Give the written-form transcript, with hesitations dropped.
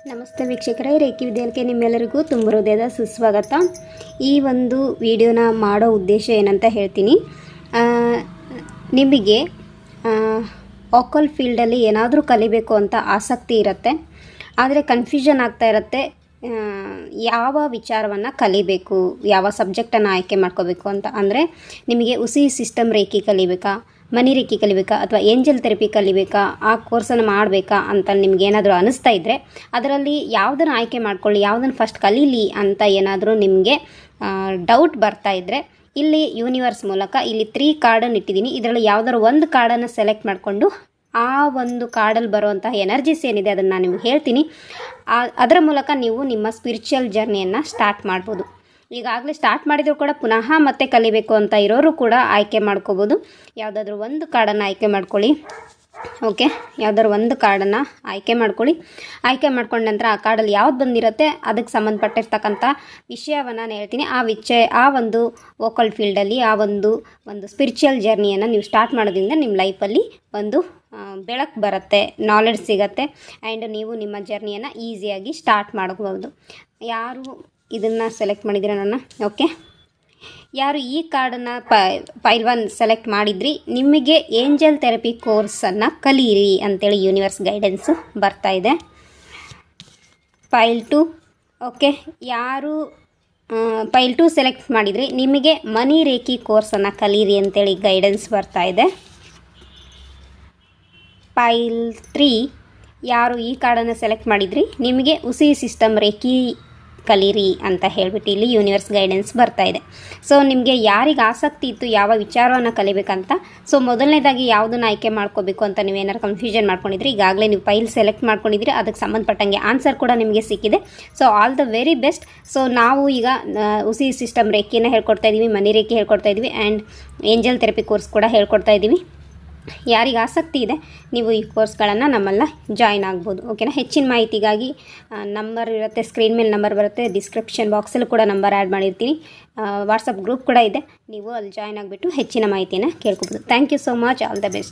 ನಮಸ್ತೆ ವೀಕ್ಷಕರೇ, ರೇಖಿ ವಿದ್ಯಾಲಯಕ್ಕೆ ನಿಮ್ಮೆಲ್ಲರಿಗೂ ತುಂಬ ಹೃದಯದ ಸುಸ್ವಾಗತ. ಈ ಒಂದು ವಿಡಿಯೋನ ಮಾಡೋ ಉದ್ದೇಶ ಏನಂತ ಹೇಳ್ತೀನಿ. ನಿಮಗೆ ವೋಕಲ್ ಫೀಲ್ಡಲ್ಲಿ ಏನಾದರೂ ಕಲಿಬೇಕು ಅಂತ ಆಸಕ್ತಿ ಇರುತ್ತೆ, ಆದರೆ ಕನ್ಫ್ಯೂಷನ್ ಆಗ್ತಾ ಇರುತ್ತೆ. ಯಾವ ವಿಚಾರವನ್ನು ಕಲಿಬೇಕು, ಯಾವ ಸಬ್ಜೆಕ್ಟನ್ನು ಆಯ್ಕೆ ಮಾಡ್ಕೋಬೇಕು ಅಂತ. ಅಂದರೆ ನಿಮಗೆ ಉಸಿ ಸಿಸ್ಟಮ್ ರೇಖಿ ಕಲಿಬೇಕಾ, ಮನಿ ರೇಖಿ ಕಲಿಬೇಕಾ, ಅಥವಾ ಏಂಜಲ್ ಥೆರಪಿ ಕಲಿಬೇಕಾ, ಆ ಕೋರ್ಸನ್ನು ಮಾಡಬೇಕಾ ಅಂತ ನಿಮ್ಗೆ ಏನಾದರೂ ಅನಿಸ್ತಾ ಇದ್ದರೆ ಅದರಲ್ಲಿ ಯಾವುದನ್ನು ಆಯ್ಕೆ ಮಾಡ್ಕೊಳ್ಳಿ, ಯಾವುದನ್ನು ಫಸ್ಟ್ ಕಲೀಲಿ ಅಂತ ಏನಾದರೂ ನಿಮಗೆ ಡೌಟ್ ಬರ್ತಾ ಇದ್ದರೆ ಇಲ್ಲಿ ಯೂನಿವರ್ಸ್ ಮೂಲಕ ಇಲ್ಲಿ 3 ಕಾರ್ಡನ್ನು ಇಟ್ಟಿದ್ದೀನಿ. ಇದರಲ್ಲಿ ಯಾವುದಾದ್ರು ಒಂದು ಕಾರ್ಡನ್ನು ಸೆಲೆಕ್ಟ್ ಮಾಡಿಕೊಂಡು ಆ ಒಂದು ಕಾರ್ಡಲ್ಲಿ ಬರುವಂತಹ ಎನರ್ಜೀಸ್ ಏನಿದೆ ಅದನ್ನು ನಾನು ನಿಮ್ಗೆ ಹೇಳ್ತೀನಿ. ಅದರ ಮೂಲಕ ನೀವು ನಿಮ್ಮ ಸ್ಪಿರಿಚುವಲ್ ಜರ್ನಿಯನ್ನು ಸ್ಟಾರ್ಟ್ ಮಾಡ್ಬೋದು. ಈಗಾಗಲೇ ಸ್ಟಾರ್ಟ್ ಮಾಡಿದರೂ ಕೂಡ ಪುನಃ ಮತ್ತೆ ಕಲಿಬೇಕು ಅಂತ ಇರೋರು ಕೂಡ ಆಯ್ಕೆ ಮಾಡ್ಕೋಬೋದು. ಯಾವುದಾದ್ರೂ ಒಂದು ಕಾರ್ಡನ್ನು ಆಯ್ಕೆ ಮಾಡ್ಕೊಳ್ಳಿ. ಓಕೆ, ಯಾವುದಾದ್ರು ಒಂದು ಕಾರ್ಡನ್ನು ಆಯ್ಕೆ ಮಾಡ್ಕೊಳ್ಳಿ. ಆಯ್ಕೆ ಮಾಡ್ಕೊಂಡ ನಂತರ ಆ ಕಾರ್ಡಲ್ಲಿ ಯಾವ್ದು ಬಂದಿರುತ್ತೆ ಅದಕ್ಕೆ ಸಂಬಂಧಪಟ್ಟಿರ್ತಕ್ಕಂಥ ವಿಷಯವನ್ನು ನಾನು ಹೇಳ್ತೀನಿ. ಆ ಒಂದು ವೋಕಲ್ ಫೀಲ್ಡಲ್ಲಿ ಆ ಒಂದು ಸ್ಪಿರಿಚುವಲ್ ಜರ್ನಿಯನ್ನು ನೀವು ಸ್ಟಾರ್ಟ್ ಮಾಡೋದ್ರಿಂದ ನಿಮ್ಮ ಲೈಫಲ್ಲಿ ಒಂದು ಬೆಳಕು ಬರುತ್ತೆ, ನಾಲೆಡ್ಜ್ ಸಿಗುತ್ತೆ, ಆ್ಯಂಡ್ ನೀವು ನಿಮ್ಮ ಜರ್ನಿಯನ್ನು ಈಸಿಯಾಗಿ ಸ್ಟಾರ್ಟ್ ಮಾಡಬಹುದು. ಯಾರು ಇದನ್ನು ಸೆಲೆಕ್ಟ್ ಮಾಡಿದ್ರೆ ನನ್ನ ಓಕೆ, ಯಾರು ಈ ಕಾರ್ಡನ್ನು ಫೈಲ್ 1 ಸೆಲೆಕ್ಟ್ ಮಾಡಿದ್ರಿ, ನಿಮಗೆ ಏಂಜಲ್ ಥೆರಪಿ ಕೋರ್ಸನ್ನು ಕಲೀರಿ ಅಂತೇಳಿ ಯೂನಿವರ್ಸ್ ಗೈಡೆನ್ಸು ಬರ್ತಾ ಇದೆ. ಫೈಲ್ 2 ಓಕೆ, ಯಾರು ಫೈಲ್ 2 ಸೆಲೆಕ್ಟ್ ಮಾಡಿದ್ರಿ, ನಿಮಗೆ ಮನಿ ರೇಖಿ ಕೋರ್ಸನ್ನು ಕಲೀರಿ ಅಂತೇಳಿ ಗೈಡೆನ್ಸ್ ಬರ್ತಾ ಇದೆ. ಫೈಲ್ 3 ಯಾರು ಈ ಕಾರ್ಡನ್ನು ಸೆಲೆಕ್ಟ್ ಮಾಡಿದ್ರಿ, ನಿಮಗೆ ಉಸಿ ಸಿಸ್ಟಮ್ ರೇಖಿ ಕಲೀರಿ ಅಂತ ಹೇಳಿಬಿಟ್ಟು ಇಲ್ಲಿ ಯೂನಿವರ್ಸ್ ಗೈಡೆನ್ಸ್ ಬರ್ತಾ ಇದೆ. ಸೊ ನಿಮಗೆ ಯಾರಿಗೆ ಆಸಕ್ತಿ ಇತ್ತು ಯಾವ ವಿಚಾರವನ್ನು ಕಲಿಬೇಕಂತ, ಸೊ ಮೊದಲನೇದಾಗಿ ಯಾವುದನ್ನು ಆಯ್ಕೆ ಮಾಡ್ಕೋಬೇಕು ಅಂತ ನೀವೇನಾರು ಕನ್ಫ್ಯೂಷನ್ ಮಾಡ್ಕೊಂಡಿದ್ರಿ, ಈಗಾಗಲೇ ನೀವು ಫೈಲ್ ಸೆಲೆಕ್ಟ್ ಮಾಡ್ಕೊಂಡಿದ್ರಿ, ಅದಕ್ಕೆ ಸಂಬಂಧಪಟ್ಟಂಗೆ ಆನ್ಸರ್ ಕೂಡ ನಿಮಗೆ ಸಿಕ್ಕಿದೆ. So all the very best. So ನಾವು ಈಗ ಉಸಿ ಸಿಸ್ಟಮ್ ರೇಖಿಯನ್ನು ಹೇಳ್ಕೊಡ್ತಾ ಇದ್ದೀವಿ, ಮನಿ ರೇಖಿ ಹೇಳ್ಕೊಡ್ತಾ ಇದ್ದೀವಿ, ಆ್ಯಂಡ್ ಏಂಜಲ್ ಥೆರಪಿ ಕೋರ್ಸ್ ಕೂಡ ಹೇಳ್ಕೊಡ್ತಾ ಇದ್ದೀವಿ. ಯಾರಿಗೆ ಆಸಕ್ತಿ ಇದೆ ನೀವು ಈ ಕೋರ್ಸ್ಗಳನ್ನು ನಮ್ಮೆಲ್ಲ ಜಾಯ್ನ್ ಆಗ್ಬೋದು. ಓಕೆನಾ. ಹೆಚ್ಚಿನ ಮಾಹಿತಿಗಾಗಿ ನಂಬರ್ ಇರುತ್ತೆ, ಸ್ಕ್ರೀನ್ ಮೇಲೆ ನಂಬರ್ ಬರುತ್ತೆ, ಡಿಸ್ಕ್ರಿಪ್ಷನ್ ಬಾಕ್ಸಲ್ಲೂ ಕೂಡ ನಂಬರ್ ಆ್ಯಡ್ ಮಾಡಿರ್ತೀನಿ. ವಾಟ್ಸಪ್ ಗ್ರೂಪ್ ಕೂಡ ಇದೆ, ನೀವು ಅಲ್ಲಿ ಜಾಯ್ನ್ ಆಗಿಬಿಟ್ಟು ಹೆಚ್ಚಿನ ಮಾಹಿತಿಯನ್ನು ಕೇಳ್ಕೊಬೋದು. Thank you so much. All the best.